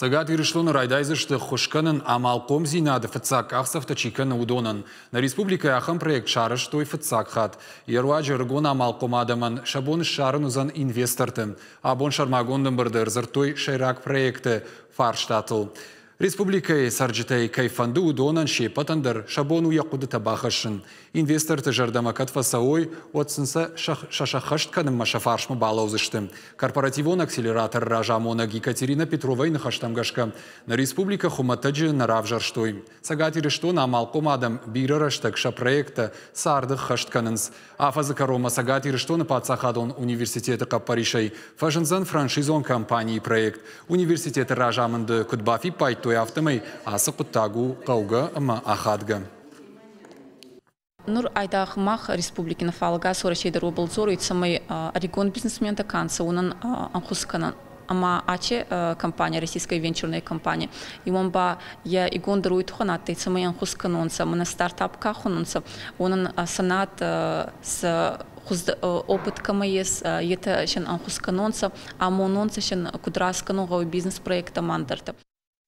Цагат иришлону райдайзышты хушканын амалком зинады фыцак ақсафта чиканы удонын. На республика ахам проект шарыш той фыцак хат. Еруаджы рыгон амалком адаман шабон шарын узан инвестортын. Абон шармагондын бырдыр зыртой шайрак проекты фарштатыл. Республикай сарджитай кайфанду удонан шепатандар шабон уяқуды табахашын. Инвесторты жардама катфасауой отсынса шашахаштканым машафаршмы балаузышты. Корпоративон акселератор ражамона Екатерина Петровай нахаштамгашка. На республика хуматаджи наравжарштой. Сагатири что на малком адам бирораштакша проекта сардых хаштканынс. Афазы карома сагатири что на пацахадон университета Каппаришай. Фажензан франшизон компании проект. Университета ражамынды кудбафи пайтой автомай асы куттагу кауга ама ахадга. Нур айдах мах республикина фалга сорашейдер облзор итсамай регион бизнесмента канца унан анхусканан ама аче компания российская венчурная компания и он ба я игондру итхонат итсамай анхусканонца мана стартап кахононца унан санат с опыт камаес ета шен анхусканонца амононца шен кудрасканога бизнес проекта мандарта